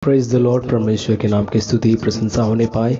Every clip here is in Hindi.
Praise the Lord. परमेश्वर के नाम की स्तुति प्रशंसा होने पाए।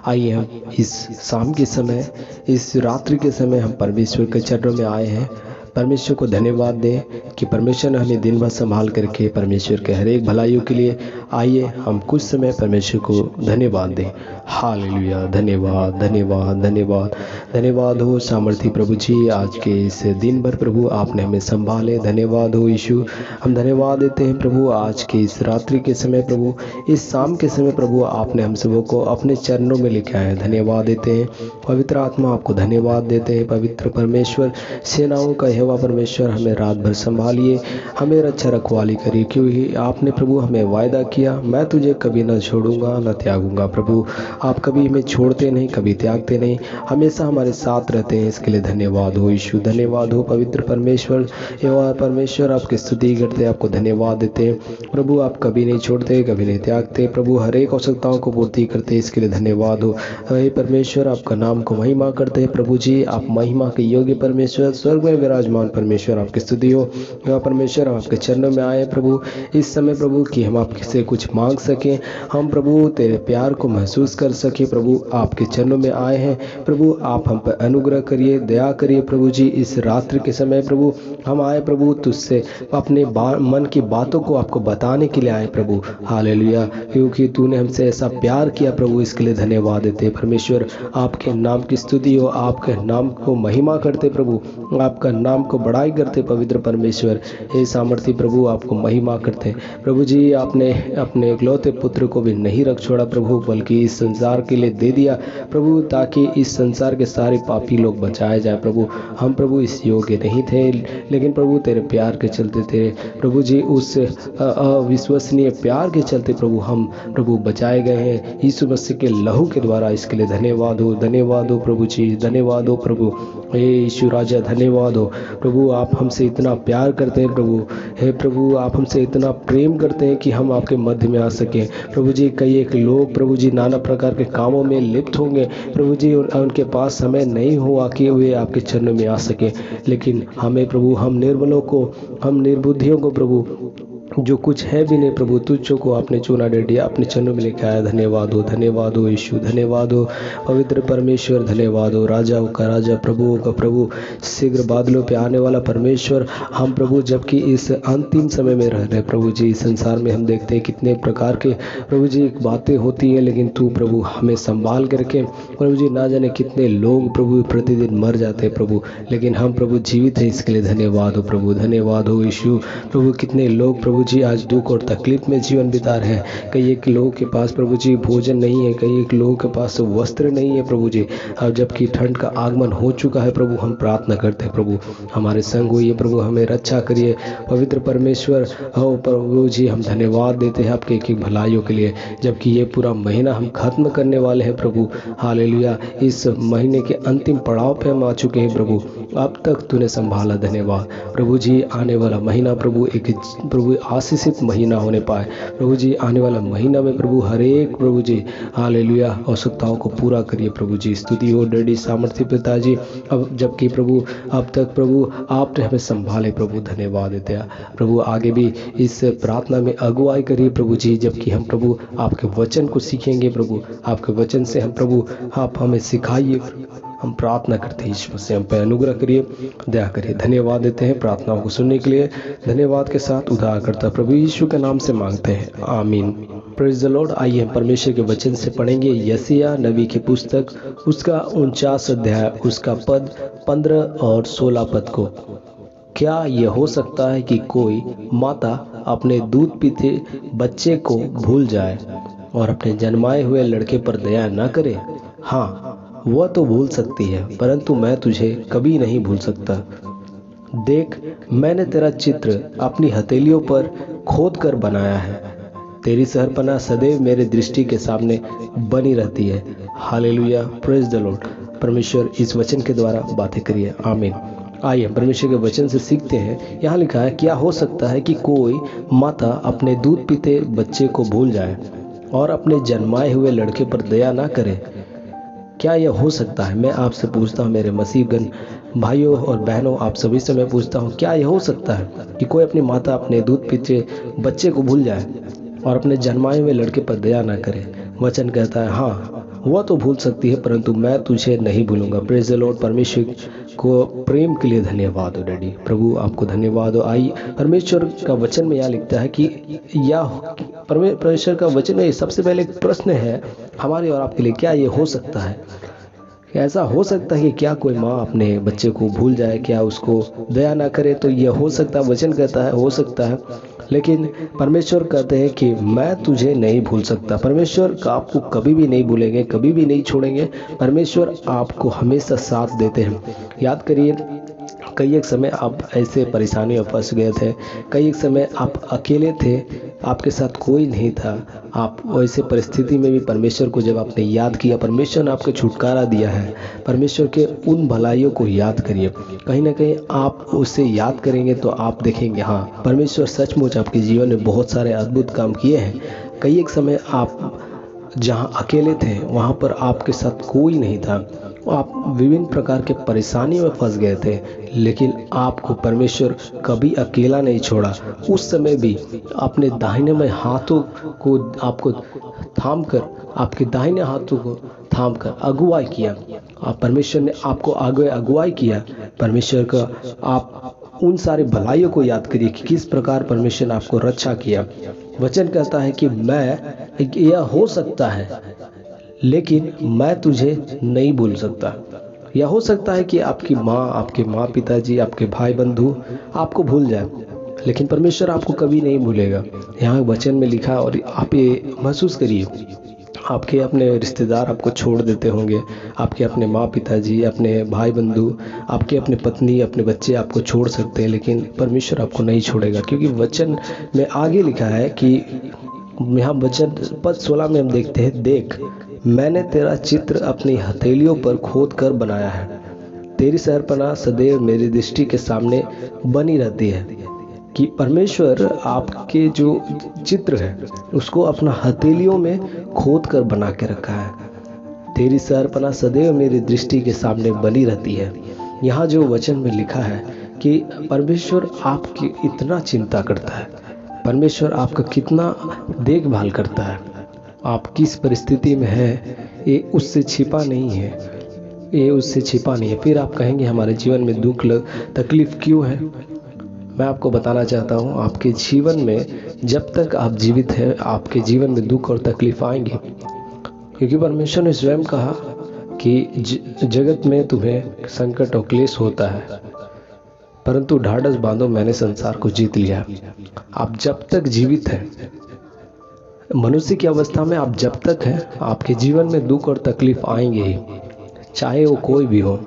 आइए हम इस शाम के समय, इस रात्रि के समय हम परमेश्वर के चरणों में आए हैं। परमेश्वर को धन्यवाद दें कि परमेश्वर ने हमें दिन भर संभाल करके परमेश्वर के हर एक भलाइयों के लिए आइए हम कुछ समय परमेश्वर को धन्यवाद दें। हालेलुया। धन्यवाद धन्यवाद धन्यवाद धन्यवाद हो सामर्थी प्रभु जी, आज के इस दिन भर प्रभु आपने हमें संभाले। धन्यवाद हो यीशु। हम धन्यवाद देते हैं प्रभु आज के इस रात्रि के समय प्रभु, इस शाम के समय प्रभु आपने हम सबों को अपने चरणों में लेके आए। धन्यवाद देते हैं पवित्र आत्मा, आपको धन्यवाद देते हैं। पवित्र परमेश्वर, सेनाओं का यहोवा परमेश्वर, हमें रात भर संभालिए, हमें रक्षा रखवाली करिए, क्योंकि आपने प्रभु हमें वायदा किया, मैं तुझे कभी न छोड़ूंगा न त्यागूंगा। प्रभु आप कभी हमें छोड़ते नहीं, कभी त्यागते नहीं, हमेशा हमारे साथ रहते हैं। इसके लिए धन्यवाद हो यीशु। धन्यवाद हो पवित्र परमेश्वर, यहोवा परमेश्वर, आपकी स्तुति करते हैं, आपको धन्यवाद देते हैं प्रभु। आप कभी नहीं छोड़ते, कभी नहीं त्यागते प्रभु, हर एक आवश्यकताओं को पूर्ति करते हैं। इसके लिए धन्यवाद हो हे परमेश्वर, आपका नाम को महिमा करते हैं प्रभु जी। आप महिमा के योग्य परमेश्वर, स्वर्ग में विराजमान परमेश्वर, आपकी स्तुति हो परमेश्वर। हम आपके चरणों में आए प्रभु इस समय प्रभु कि हम आपसे कुछ मांग सकें, हम प्रभु तेरे प्यार को महसूस कर सके। प्रभु आपके चरणों में आए हैं प्रभु, आप हम पर अनुग्रह करिए, दया करिए प्रभु जी। इस रात्रि के समय प्रभु हम आए प्रभु तुझसे अपने मन की बातों को आपको बताने के लिए आए प्रभु। हालेलुया, क्योंकि तूने हमसे ऐसा प्यार किया प्रभु, इसके लिए धन्यवाद देते परमेश्वर। आपके नाम की स्तुति हो, आपके नाम को महिमा करते प्रभु, आपका नाम को बड़ाई करते पवित्र परमेश्वर। हे सामर्थी प्रभु, आपको महिमा करते प्रभु जी। आपने अपने इकलौते पुत्र को भी नहीं रख छोड़ा प्रभु, बल्कि इस संसार के लिए दे दिया प्रभु, ताकि इस संसार के सारे पापी लोग बचाए जाए प्रभु। हम प्रभु इस योग्य नहीं थे, लेकिन प्रभु तेरे प्यार के चलते, तेरे प्रभु जी उस अविश्वसनीय प्यार के चलते प्रभु हम प्रभु बचाए गए हैं यीशु मसीह के लहू के द्वारा। इसके लिए धन्यवाद हो प्रभु जी। धन्यवाद हो प्रभु, हे यीशु राजा, धन्यवाद हो प्रभु। आप हमसे इतना प्यार करते हैं प्रभु, हे प्रभु आप हमसे इतना प्रेम करते हैं कि हम आपके मध्य में आ सके प्रभु जी। कई एक लोग प्रभु जी नाना प्रकार के कामों में लिप्त होंगे प्रभु जी, उनके पास समय नहीं हुआ कि वे आपके चरणों में आ सके, लेकिन हमें प्रभु, हम निर्बलों को, हम निर्बुद्धियों को प्रभु, जो कुछ है भी नहीं प्रभु, तुझको को आपने चुना डेडिया, अपने चरणों में लेकर आया। धन्यवाद हो यीशु। धन्यवाद हो पवित्र परमेश्वर, धन्यवाद हो राजाओं का राजा, प्रभुओं का प्रभु, शीघ्र बादलों पे आने वाला परमेश्वर। हम प्रभु जबकि इस अंतिम समय में रह रहे प्रभु जी, संसार में हम देखते हैं कितने प्रकार के प्रभु जी बातें होती है, लेकिन तू प्रभु हमें संभाल करके प्रभु जी, ना जाने कितने लोग प्रभु प्रतिदिन मर जाते हैं प्रभु, लेकिन हम प्रभु जीवित हैं। इसके लिए धन्यवाद हो प्रभु। धन्यवाद हो यीशु प्रभु। कितने लोग प्रभु जी आज दुख और तकलीफ में जीवन बिता रहे हैं। कई एक लोगों के पास प्रभु जी भोजन नहीं है, कई एक लोगों के पास वस्त्र नहीं है प्रभु जी। अब जबकि ठंड का आगमन हो चुका है प्रभु, हम प्रार्थना करते हैं प्रभु हमारे संग होइए प्रभु, हमें रक्षा करिए पवित्र परमेश्वर। हो प्रभु जी, हम धन्यवाद देते हैं आपके एक भलाइयों के लिए, जबकि ये पूरा महीना हम खत्म करने वाले हैं प्रभु। हालेलुया, इस महीने के अंतिम पड़ाव पे हम आ चुके हैं प्रभु, अब तक तूने संभाला। धन्यवाद प्रभु जी। आने वाला महीना प्रभु एक प्रभु आशीषित महीना होने पाए प्रभु जी। आने वाला महीना में प्रभु हर एक प्रभु जी हालेलुया आवश्यकताओं को पूरा करिए प्रभु जी। स्तुति हो डैडी सामर्थ्य पिताजी। अब जबकि प्रभु अब तक प्रभु आपने हमें संभाले प्रभु, धन्यवाद देते हैं प्रभु। आगे भी इस प्रार्थना में अगुवाई करिए प्रभु जी, जबकि हम प्रभु आपके वचन को सीखेंगे प्रभु, आपके वचन से हम प्रभु आप हमें सिखाइए। हम प्रार्थना करते हैं ईश्वर से हम पर अनुग्रह करिए, दया करिए। धन्यवाद देते हैं प्रार्थनाओं को सुनने के लिए, धन्यवाद के साथ उद्धारकर्ता प्रभु यीशु के नाम से मांगते हैं, आमीन। Praise the Lord. आइए हम परमेश्वर के वचन से पढ़ेंगे यशायाह नबी की पुस्तक, उसका 49 अध्याय, उसका पद 15 और 16 पद को। क्या यह हो सकता है कि कोई माता अपने दूध पीते बच्चे को भूल जाए और अपने जन्माए हुए लड़के पर दया न करे? हाँ, वह तो भूल सकती है, परंतु मैं तुझे कभी नहीं भूल सकता। देख, मैंने तेरा चित्र अपनी हथेलियों पर खोद कर बनाया है। तेरी शहरपनाह सदैव मेरे दृष्टि के सामने बनी रहती है। Hallelujah, praise the Lord. परमेश्वर इस वचन के द्वारा बातें करिए, आमीन। आइए परमेश्वर के वचन से सीखते हैं। यहाँ लिखा है, क्या हो सकता है कि कोई माता अपने दूध पीते बच्चे को भूल जाए और अपने जन्माए हुए लड़के पर दया ना करे? क्या यह हो सकता है? मैं आपसे पूछता हूँ मेरे मसीहगण भाइयों और बहनों, आप सभी से मैं पूछता हूँ, क्या यह हो सकता है कि कोई अपनी माता अपने दूध पीते बच्चे को भूल जाए और अपने जन्माए हुए लड़के पर दया ना करे। वचन कहता है हाँ, वह तो भूल सकती है परंतु मैं तुझे नहीं भूलूंगा। Praise the Lord. परमेश्वर को प्रेम के लिए धन्यवाद हो डैडी। प्रभु आपको धन्यवाद हो। आई परमेश्वर का वचन में यह लिखता है कि परमेश्वर का वचन में सबसे पहले एक प्रश्न है हमारे और आपके लिए, क्या ये हो सकता है? ऐसा हो सकता है कि क्या कोई माँ अपने बच्चे को भूल जाए, क्या उसको दया ना करे? तो यह हो सकता है। वचन कहता है हो सकता है, लेकिन परमेश्वर कहते हैं कि मैं तुझे नहीं भूल सकता। परमेश्वर का आपको कभी भी नहीं भूलेंगे, कभी भी नहीं छोड़ेंगे। परमेश्वर आपको हमेशा साथ देते हैं। याद करिए, कई एक समय आप ऐसे परेशानी में फंस गए थे, कई एक समय आप अकेले थे, आपके साथ कोई नहीं था। आप वैसे परिस्थिति में भी परमेश्वर को जब आपने याद किया, परमेश्वर ने आपको छुटकारा दिया है। परमेश्वर के उन भलाइयों को याद करिए। कहीं ना कहीं आप उसे याद करेंगे तो आप देखेंगे हाँ, परमेश्वर सचमुच आपके जीवन में बहुत सारे अद्भुत काम किए हैं। कई एक समय आप जहाँ अकेले थे वहाँ पर आपके साथ कोई नहीं था, आप विभिन्न प्रकार के परेशानी में फंस गए थे, लेकिन आपको परमेश्वर कभी अकेला नहीं छोड़ा। उस समय भी अपने दाहिने में हाथों को आपको थामकर, आपके दाहिने हाथों को थामकर अगुवाई किया। परमेश्वर ने आपको आगे अगुवाई किया। परमेश्वर का आप उन सारे भलाइयों को याद करिए कि किस प्रकार परमेश्वर ने आपको रक्षा किया। वचन कहता है कि यह हो सकता है लेकिन मैं तुझे नहीं भूल सकता। यह हो सकता है कि आपकी माँ, आपके माँ पिताजी, आपके भाई बंधु आपको भूल जाए, लेकिन परमेश्वर आपको कभी नहीं भूलेगा। यहाँ वचन में लिखा, और आप ये महसूस करिए, आपके अपने रिश्तेदार आपको छोड़ देते होंगे, आपके अपने माँ पिताजी, अपने भाई बंधु, आपके अपने पत्नी, अपने बच्चे आपको छोड़ सकते हैं, लेकिन परमेश्वर आपको नहीं छोड़ेगा। क्योंकि वचन में आगे लिखा है कि यहाँ वचन पद 16 में हम देखते हैं, देख मैंने तेरा चित्र अपनी हथेलियों पर खोद कर बनाया है, तेरी शहरपनाह सदैव मेरी दृष्टि के सामने बनी रहती है। कि परमेश्वर आपके जो चित्र है उसको अपना हथेलियों में खोद कर बना के रखा है। तेरी शहरपनाह सदैव मेरी दृष्टि के सामने बनी रहती है। यहाँ जो वचन में लिखा है कि परमेश्वर आपकी इतना चिंता करता है, परमेश्वर आपका कितना देखभाल करता है, आप किस परिस्थिति में हैं ये उससे छिपा नहीं है, ये उससे छिपा नहीं है। फिर आप कहेंगे हमारे जीवन में दुख तकलीफ क्यों है? मैं आपको बताना चाहता हूँ, आपके जीवन में जब तक आप जीवित हैं आपके जीवन में दुख और तकलीफ आएंगे, क्योंकि परमेश्वर ने स्वयं कहा कि जगत में तुम्हें संकट और क्लेश होता है, परंतु ढाढ़स बांधो मैंने संसार को जीत लिया। आप जब तक जीवित हैं, मनुष्य की अवस्था में आप जब तक हैं, आपके जीवन में दुख और तकलीफ आएंगे ही, चाहे वो कोई भी हो।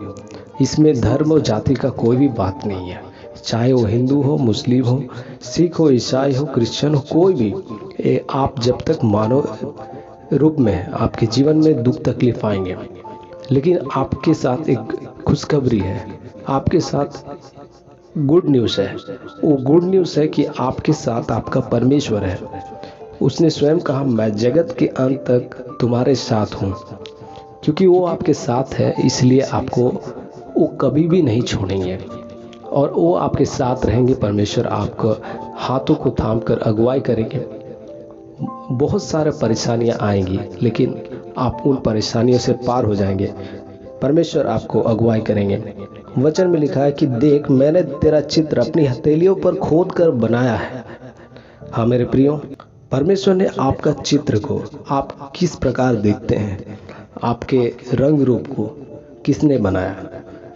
इसमें धर्म और जाति का कोई भी बात नहीं है, चाहे वो हिंदू हो, मुस्लिम हो, सिख हो, ईसाई हो, क्रिश्चियन हो, कोई भी। आप जब तक मानव रूप में आपके जीवन में दुख तकलीफ आएंगे, लेकिन आपके साथ एक खुशखबरी है, आपके साथ गुड न्यूज़ है। वो गुड न्यूज़ है कि आपके साथ आपका परमेश्वर है। उसने स्वयं कहा मैं जगत के अंत तक तुम्हारे साथ हूँ। क्योंकि वो आपके साथ है इसलिए आपको वो कभी भी नहीं छोड़ेंगे और वो आपके साथ रहेंगे। परमेश्वर आपको हाथों को थाम कर अगुवाई करेंगे। बहुत सारे परेशानियां आएंगी लेकिन आप उन परेशानियों से पार हो जाएंगे। परमेश्वर आपको अगुवाई करेंगे। वचन में लिखा है कि देख मैंने तेरा चित्र अपनी हथेलियों पर खोद कर बनाया है। हाँ मेरे प्रियो, परमेश्वर ने आपका चित्र को आप किस प्रकार देखते हैं, आपके रंग रूप को किसने बनाया?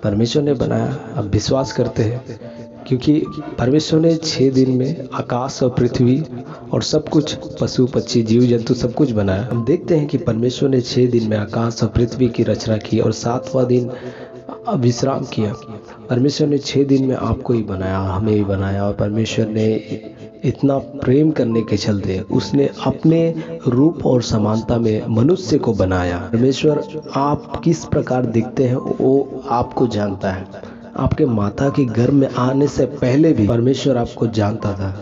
परमेश्वर ने बनाया। आप विश्वास करते हैं? क्योंकि परमेश्वर ने 6 दिन में आकाश और पृथ्वी और सब कुछ, पशु पक्षी जीव जंतु सब कुछ बनाया। हम देखते हैं कि परमेश्वर ने 6 दिन में आकाश और पृथ्वी की रचना की और 7वां दिन विश्राम किया। परमेश्वर ने 6 दिन में आपको ही बनाया, हमें ही बनाया। और परमेश्वर ने इतना प्रेम करने के चलते उसने अपने रूप और समानता में मनुष्य को बनाया। परमेश्वर आप किस प्रकार दिखते हैं वो आपको जानता है। आपके माता के गर्भ में आने से पहले भी परमेश्वर आपको जानता था।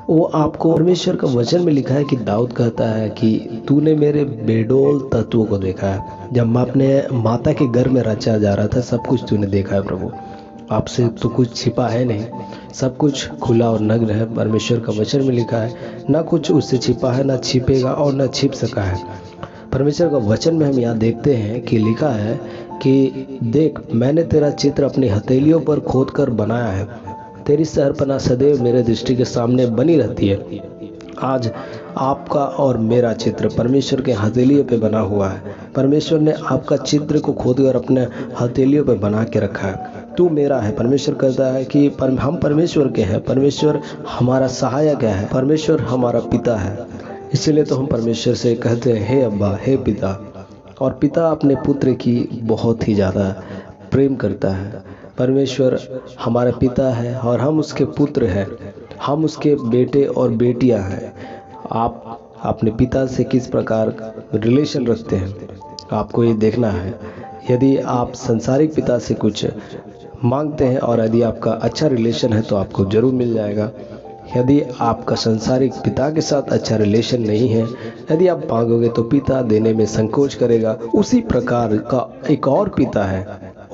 वो आपको, परमेश्वर का वचन में लिखा है कि दाऊद कहता है कि तूने मेरे बेडोल तत्वों को देखा है। जब मैं अपने माता के गर्भ में रचा जा रहा था सब कुछ तूने देखा है प्रभु। आपसे तो कुछ छिपा है नहीं, सब कुछ खुला और नग्न है। परमेश्वर का वचन में लिखा है, ना कुछ उससे छिपा है, ना छिपेगा और ना छिप सका है। परमेश्वर का वचन में हम यहाँ देखते हैं कि लिखा है कि देख, मैंने तेरा चित्र अपनी हथेलियों पर खोद कर बनाया है, तेरी शहरपनाह सदैव मेरे दृष्टि के सामने बनी रहती है। आज आपका और मेरा चित्र परमेश्वर के हथेलियों पे बना हुआ है। परमेश्वर ने आपका चित्र को खोद कर अपने हथेलियों पे बना के रखा है। तू मेरा है। परमेश्वर कहता है कि हम परमेश्वर के हैं, परमेश्वर हमारा सहायक है, परमेश्वर हमारा पिता है। इसलिए तो हम परमेश्वर से कहते हैं, हे अब्बा, हे पिता। और पिता अपने पुत्र की बहुत ही ज़्यादा प्रेम करता है। परमेश्वर हमारा पिता है और हम उसके पुत्र हैं, हम उसके बेटे और बेटियां हैं। आप अपने पिता से किस प्रकार रिलेशन रखते हैं, आपको ये देखना है। यदि आप संसारिक पिता से कुछ मांगते हैं और यदि आपका अच्छा रिलेशन है तो आपको ज़रूर मिल जाएगा। यदि आपका संसारिक पिता के साथ अच्छा रिलेशन नहीं है, यदि आप मांगोगे तो पिता देने में संकोच करेगा। उसी प्रकार का एक और पिता है,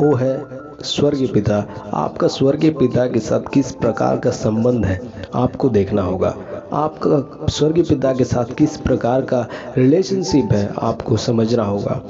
वो है स्वर्गीय पिता। आपका स्वर्गीय पिता के साथ किस प्रकार का संबंध है, आपको देखना होगा। आपका स्वर्गीय पिता के साथ किस प्रकार का रिलेशनशिप है, आपको समझना होगा।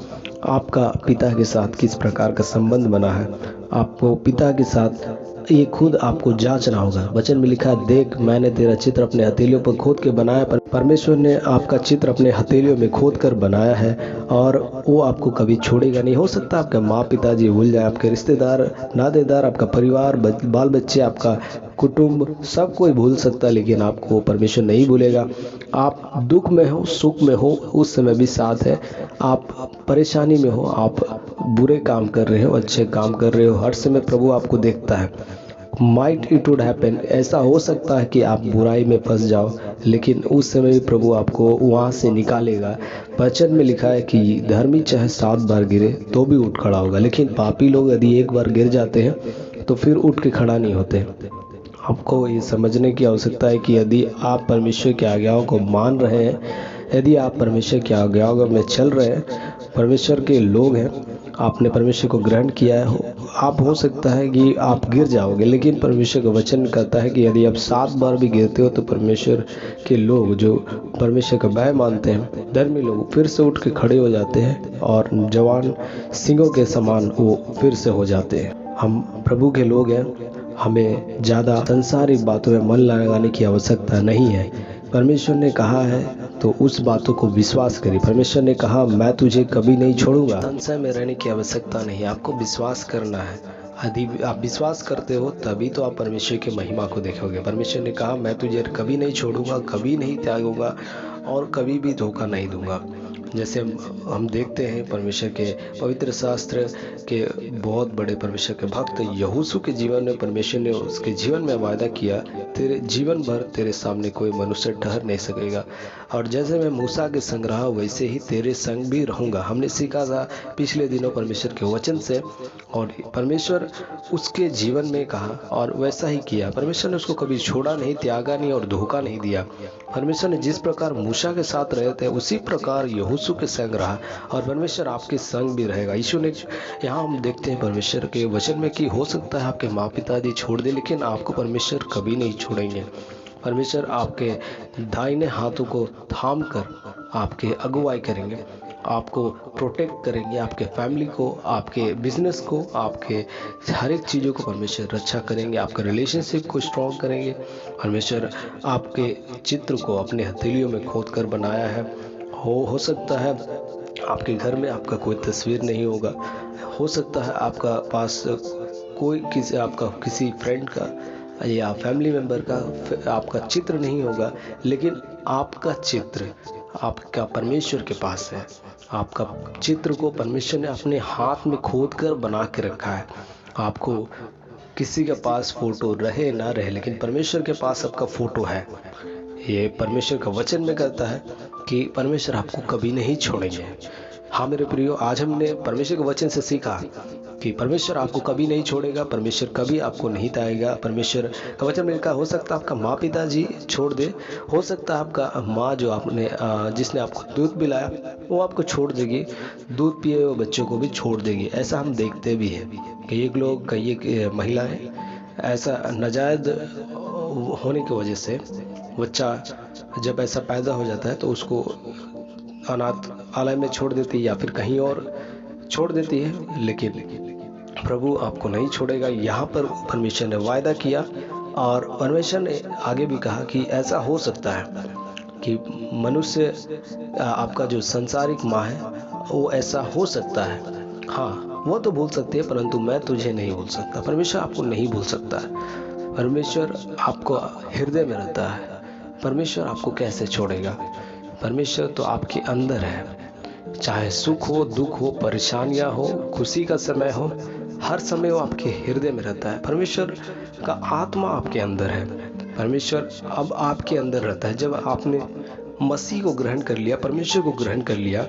आपका पिता के साथ किस प्रकार का संबंध बना है, आपको पिता के साथ ये खुद आपको जांचना होगा। वचन में लिखा है, देख, मैंने तेरा चित्र अपने हथेलियों पर खोद के बनाया। परमेश्वर ने आपका चित्र अपने हथेलियों में खोद कर बनाया है और वो आपको कभी छोड़ेगा नहीं। हो सकता है आपके माँ पिताजी भूल जाए, आपके रिश्तेदार, नातेदार, आपका परिवार, बाल बच्चे, आपका कुटुंब, सब कोई भूल सकता है, लेकिन आपको परमेश्वर नहीं भूलेगा। आप दुख में हो, सुख में हो, उस समय भी साथ है। आप परेशानी में हो, आप बुरे काम कर रहे हो, अच्छे काम कर रहे हो, हर समय प्रभु आपको देखता है। माइट इट वुड हैपन, ऐसा हो सकता है कि आप बुराई में फंस जाओ, लेकिन उस समय भी प्रभु आपको वहाँ से निकालेगा। वचन में लिखा है कि धर्मी चाहे 7 बार गिरे तो भी उठ खड़ा होगा, लेकिन पापी लोग यदि एक बार गिर जाते हैं तो फिर उठ के खड़ा नहीं होते। आपको ये समझने की आवश्यकता है कि यदि आप परमेश्वर की आज्ञाओं को मान रहे हैं, यदि आप परमेश्वर की आज्ञाओं में चल रहे हैं, परमेश्वर के लोग हैं, आपने परमेश्वर को ग्रहण किया है, आप हो सकता है कि आप गिर जाओगे, लेकिन परमेश्वर का वचन कहता है कि यदि आप 7 बार भी गिरते हो तो परमेश्वर के लोग जो परमेश्वर का भय मानते हैं, धर्मी लोग, फिर से उठ के खड़े हो जाते हैं और जवान सिंहों के समान वो फिर से हो जाते हैं। हम प्रभु के लोग हैं, हमें ज़्यादा संसारिक बातों में मन लगाने की आवश्यकता नहीं है। परमेश्वर ने कहा है तो उस बातों को विश्वास करिए। परमेश्वर ने कहा, मैं तुझे कभी नहीं छोड़ूंगा। संशय में रहने की आवश्यकता नहीं, आपको विश्वास करना है। यदि आप विश्वास करते हो तभी तो आप परमेश्वर की महिमा को देखोगे। परमेश्वर ने कहा, मैं तुझे कभी नहीं छोड़ूंगा, कभी नहीं त्यागूंगा और कभी भी धोखा नहीं दूंगा। जैसे हम देखते हैं परमेश्वर के पवित्र शास्त्र के बहुत बड़े परमेश्वर के भक्त यहोशू के जीवन में परमेश्वर ने उसके जीवन में वायदा किया, तेरे जीवन भर तेरे सामने कोई मनुष्य ठहर नहीं सकेगा, और जैसे मैं मूसा के संग रहा वैसे ही तेरे संग भी रहूँगा। हमने सीखा था पिछले दिनों परमेश्वर के वचन से, और परमेश्वर उसके जीवन में कहा और वैसा ही किया। परमेश्वर ने उसको कभी छोड़ा नहीं, त्यागा नहीं और धोखा नहीं दिया। परमेश्वर ने जिस प्रकार मूसा के साथ रहे थे उसी प्रकार यहोशू के संग रहा, और परमेश्वर आपके संग भी रहेगा। यीशु ने यहाँ हम देखते हैं परमेश्वर के वचन में कि हो सकता है आपके माँ पिताजी छोड़ दे, लेकिन आपको परमेश्वर कभी नहीं छोड़ेंगे। परमेश्वर आपके दाहिने हाथों को थाम कर आपके अगुवाई करेंगे, आपको प्रोटेक्ट करेंगे, आपके फैमिली को, आपके बिजनेस को, आपके हर एक चीज़ों को परमेश्वर रक्षा करेंगे, आपके रिलेशनशिप को स्ट्रॉन्ग करेंगे। परमेश्वर आपके चित्र को अपने हथेलियों में खोद कर बनाया है। हो सकता है आपके घर में आपका कोई तस्वीर नहीं होगा, हो सकता है आपका पास कोई आपका किसी फ्रेंड का या फैमिली मेम्बर का आपका चित्र नहीं होगा, लेकिन आपका चित्र आपका परमेश्वर के पास है। आपका चित्र को परमेश्वर ने अपने हाथ में खोद कर बना के रखा है। आपको किसी के पास फोटो रहे ना रहे, लेकिन परमेश्वर के पास आपका फोटो है। ये परमेश्वर का वचन में कहता है कि परमेश्वर आपको कभी नहीं छोड़ेंगे। हाँ मेरे प्रियो, आज हमने परमेश्वर के वचन से सीखा कि परमेश्वर आपको कभी नहीं छोड़ेगा, परमेश्वर कभी आपको नहीं ताएगा। परमेश्वर का वचन में लिखा, हो सकता है आपका माँ पिताजी छोड़ दे, हो सकता है आपका माँ जो आपने जिसने आपको दूध पिलाया वो आपको छोड़ देगी, दूध पिए हुए बच्चों को भी छोड़ देगी। ऐसा हम देखते भी हैं। कई एक लोग, कई एक महिलाएं ऐसा नाजायज होने की वजह से बच्चा जब ऐसा पैदा हो जाता है तो उसको अनाथ आलय में छोड़ देती है या फिर कहीं और छोड़ देती है, लेकिन प्रभु आपको नहीं छोड़ेगा। यहाँ पर परमेश्वर ने वायदा किया और परमेश्वर ने आगे भी कहा कि ऐसा हो सकता है कि मनुष्य, आपका जो संसारिक माँ है वो ऐसा हो सकता है। हाँ, वो तो भूल सकती है, परंतु मैं तुझे नहीं भूल सकता। परमेश्वर आपको नहीं भूल सकता है। परमेश्वर आपको हृदय में रहता है। परमेश्वर आपको कैसे छोड़ेगा? परमेश्वर तो आपके अंदर है। चाहे सुख हो, दुख हो, परेशानियां हो, खुशी का समय हो, हर समय वो आपके हृदय में रहता है। परमेश्वर का आत्मा आपके अंदर है। परमेश्वर अब आपके अंदर रहता है। जब आपने मसीह को ग्रहण कर लिया, परमेश्वर को ग्रहण कर लिया,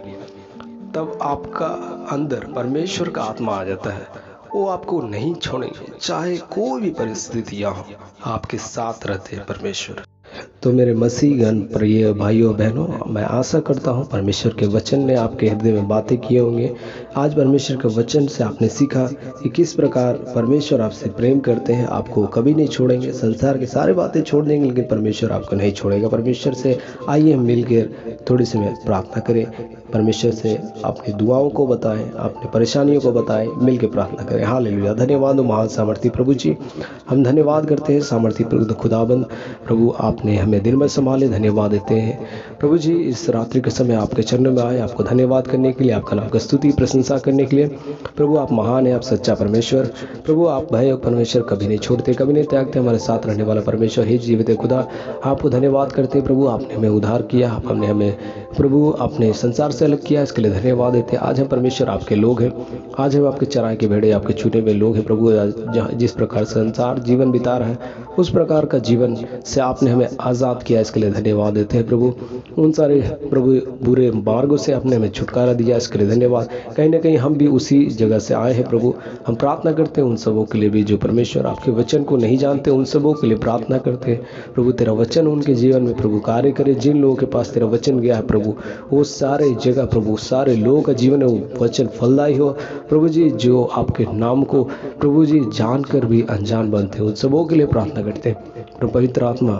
तब आपका अंदर परमेश्वर का आत्मा आ जाता है। वो आपको नहीं छोड़ेंगे, चाहे कोई भी परिस्थितियां हो, आपके साथ रहते हैं परमेश्वर। तो मेरे मसीहगण प्रिय भाइयों बहनों, मैं आशा करता हूँ परमेश्वर के वचन ने आपके हृदय में बातें किए होंगे। आज परमेश्वर के वचन से आपने सीखा कि किस प्रकार परमेश्वर आपसे प्रेम करते हैं, आपको कभी नहीं छोड़ेंगे। संसार की सारी बातें छोड़ देंगे, लेकिन परमेश्वर आपको नहीं छोड़ेगा। परमेश्वर से आइए हम मिलकर थोड़ी समय प्रार्थना करें। परमेश्वर से अपनी दुआओं को बताएं, अपनी परेशानियों को बताएं, मिलकर प्रार्थना करें। हालेलुया। धन्यवाद महान सामर्थी प्रभु जी, हम धन्यवाद करते हैं सामर्थी खुदाबंद प्रभु, आपने हमें दिन में संभाले। धन्यवाद देते हैं प्रभु जी, इस रात्रि के समय आपके चरणों में आए आपको धन्यवाद करने के लिए, आपका नाम का स्तुति प्रशंसा करने के लिए। प्रभु आप महान है, आप सच्चा परमेश्वर। प्रभु आप भय परमेश्वर कभी नहीं छोड़ते, कभी नहीं त्यागते, हमारे साथ रहने वाला परमेश्वर ही जीवित खुदा। आपको धन्यवाद करते हैं प्रभु, आपने हमें उद्धार किया, आपने हमें प्रभु अपने संसार से अलग किया, इसके लिए धन्यवाद देते हैं। आज हम परमेश्वर आपके लोग हैं, आज हम आपके चराए के भेड़े, आपके छूटे हुए लोग हैं प्रभु। जिस प्रकार संसार जीवन बिता रहा है, उस प्रकार का जीवन से आपने हमें आज़ाद किया, इसके लिए धन्यवाद देते हैं प्रभु। उन सारे प्रभु बुरे मार्गों से आपने हमें छुटकारा दिया, इसके लिए धन्यवाद। कहीं ना कहीं हम भी उसी जगह से आए हैं प्रभु। हम प्रार्थना करते हैं उन सबों के लिए भी जो परमेश्वर आपके वचन को नहीं जानते, उन सबों के लिए प्रार्थना करते हैं प्रभु। तेरा वचन उनके जीवन में प्रभु कार्य करे। जिन लोगों के पास तेरा वचन गया है प्रभु, वो सारे जगह प्रभु, सारे लोगों का जीवन है वो वचन फलदायी हो प्रभु जी। जो आपके नाम को प्रभु जी जानकर भी अनजान बनते हैं, उन सबों के लिए प्रार्थना करते हैं प्रभु। पवित्र आत्मा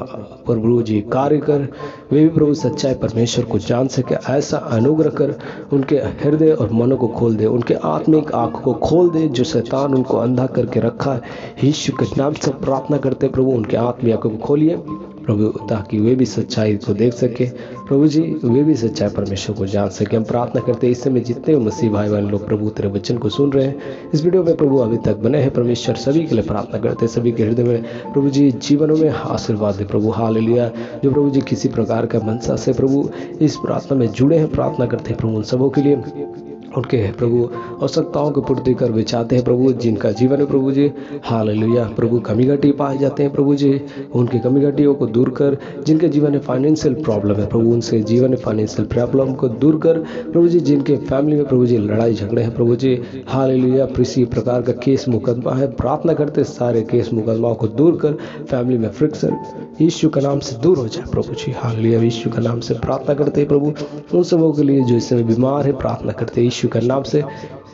प्रभु जी कार्य कर, वे भी प्रभु सच्चाई परमेश्वर को जान सके, ऐसा अनुग्रह कर। उनके हृदय और मनों को खोल दे, उनके आत्मिक आंखों को खोल दे, जो शैतान उनको अंधा करके रखा है। यीशु के नाम से प्रार्थना करते प्रभु, उनके आत्मिक आंखों को खोलिए प्रभु, ताकि वे भी सच्चाई को देख सके प्रभु जी, वे भी सच्चाई परमेश्वर को जान सके। हम प्रार्थना करते हैं इस समय जितने मसीह भाई बहन लोग प्रभु तेरे वचन को सुन रहे हैं, इस वीडियो में प्रभु अभी तक बने हैं परमेश्वर, सभी के लिए प्रार्थना करते हैं। सभी के हृदय में प्रभु जी जीवनों में आशीर्वाद दे प्रभु। हालेलुया। जो प्रभु जी किसी प्रकार का मनसा से प्रभु इस प्रार्थना में जुड़े हैं, प्रार्थना करते हैं प्रभु उन सबों के लिए, उनके प्रभु आवश्यकताओं को पूर्ति कर वे चाहते हैं प्रभु, जिनका जीवन है प्रभु जी हालेलुया प्रभु कमी घटी पाए जाते हैं प्रभु जी, उनकी कमी घटियों को दूर कर। जिनके जीवन में फाइनेंशियल प्रॉब्लम है प्रभु, उनसे जीवन में फाइनेंशियल प्रॉब्लम को दूर कर प्रभु जी। जिनके फैमिली में प्रभु जी लड़ाई झगड़े हैं प्रभु जी हालेलुया, किसी प्रकार का केस मुकदमा है, प्रार्थना करते सारे केस मुकदमाओं को दूर कर। फैमिली में फ्रिक्शन यीशु का नाम से दूर हो जाए प्रभु जी हालेलुया। यीशु का नाम से प्रार्थना करते हैं प्रभु उन सबों के लिए जो इस समय बीमार है, प्रार्थना करते हैं यीशु के नाम से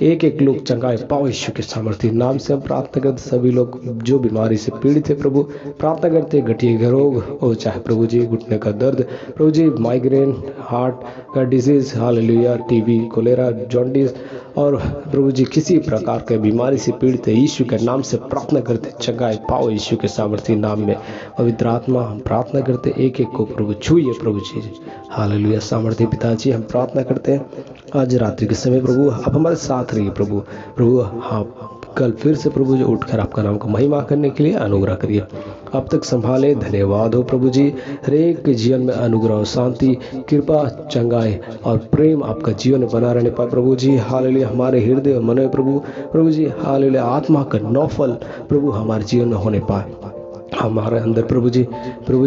एक एक लोग चंगाई पाओ। यीशु के सामर्थ्य नाम से हम प्रार्थना करते, सभी लोग जो बीमारी से पीड़ित है प्रभु प्रार्थना करते, गठिए का रोग हो चाहे प्रभु जी घुटने का दर्द प्रभु जी, माइग्रेन, हार्ट का disease hallelujah, TB, cholera, jaundice और प्रभु जी किसी प्रकार के बीमारी से पीड़ित है, यीशु के नाम से प्रार्थना करते चंगाई पाओ यीशु के सामर्थ्य नाम में। पवित्र आत्मा हम प्रार्थना करते एक एक को प्रभु छूइए प्रभु जी हालेलुया। सामर्थ्य पिताजी हम प्रार्थना करते हैं आज रात्रि के समय प्रभु आप हमारे साथ रहिए प्रभु। प्रभु हाँ कल फिर से प्रभु जो उठकर आपका नाम को महिमा करने के लिए अनुग्रह करिए, अब तक संभाले। धन्यवाद हो प्रभु जी, हरेक के जीवन में अनुग्रह, शांति, कृपा, चंगाई और प्रेम आपका जीवन में बना रहने पाए प्रभु जी हालेलुया। हमारे हृदय और मन में प्रभु जी हालेलुया आत्मा का नौफल प्रभु हमारे जीवन में होने पाए हमारे अंदर प्रभु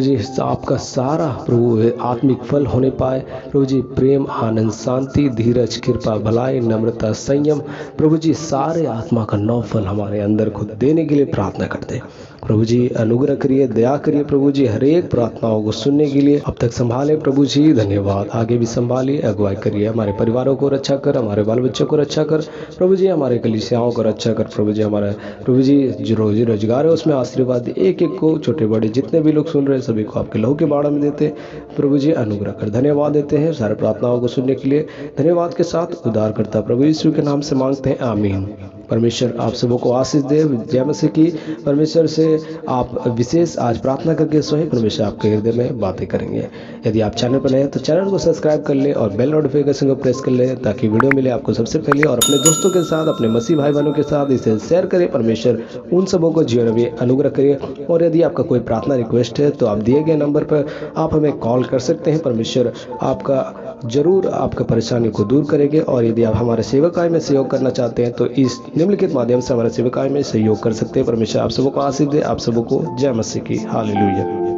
जी आपका सारा प्रभु आत्मिक फल होने पाए प्रभु जी। प्रेम, आनंद, शांति, धीरज, कृपा, भलाई, नम्रता, संयम प्रभु जी सारे आत्मा का नौ फल हमारे अंदर खुद देने के लिए प्रार्थना करते हैं प्रभु जी अनुग्रह करिए, दया करिए प्रभु जी, हर एक प्रार्थनाओं को सुनने के लिए अब तक संभाले प्रभु जी, धन्यवाद। आगे भी संभालिए, अगुवाई करिए, हमारे परिवारों को रक्षा कर, हमारे बाल बच्चों को रक्षा कर प्रभु जी, हमारे कलीसियाओं को रक्षा कर प्रभु जी, हमारा प्रभु जी जो रोजी रोजगार है उसमें आशीर्वाद दे, एक एक को, छोटे बड़े जितने भी लोग सुन रहे हैं सभी को आपके लहू के बाड़ा में देते प्रभु जी, अनुग्रह कर। धन्यवाद देते हैं सारे प्रार्थनाओं को सुनने के लिए, धन्यवाद के साथ उद्धार करता प्रभु यीशु के नाम से मांगते हैं, आमीन। परमेश्वर आप सबों को आशीष दे। जय मसीह की। परमेश्वर से आप विशेष आज प्रार्थना करके स्वयं परमेश्वर आपके हृदय में बातें करेंगे। यदि आप चैनल पर नए हैं तो चैनल को सब्सक्राइब कर ले और बेल नोटिफिकेशन को प्रेस कर ले ताकि वीडियो मिले आपको सबसे पहले, और अपने दोस्तों के साथ, अपने मसीह भाई बहनों के साथ इसे शेयर करें। परमेश्वर उन सबों को जीवन में अनुग्रह करे। और यदि आपका कोई प्रार्थना रिक्वेस्ट है तो आप दिए गए नंबर पर आप हमें कॉल कर सकते हैं। परमेश्वर आपका जरूर आपका परेशानी को दूर करेंगे। और यदि आप हमारे सेवकाई में सहयोग करना चाहते हैं तो इस निम्नलिखित माध्यम से हमारे सेवकाई में सहयोग कर सकते हैं। परमेश्वर आप सबों को आशीष दे। आप सबों को जय मसीह की। हालेलुया।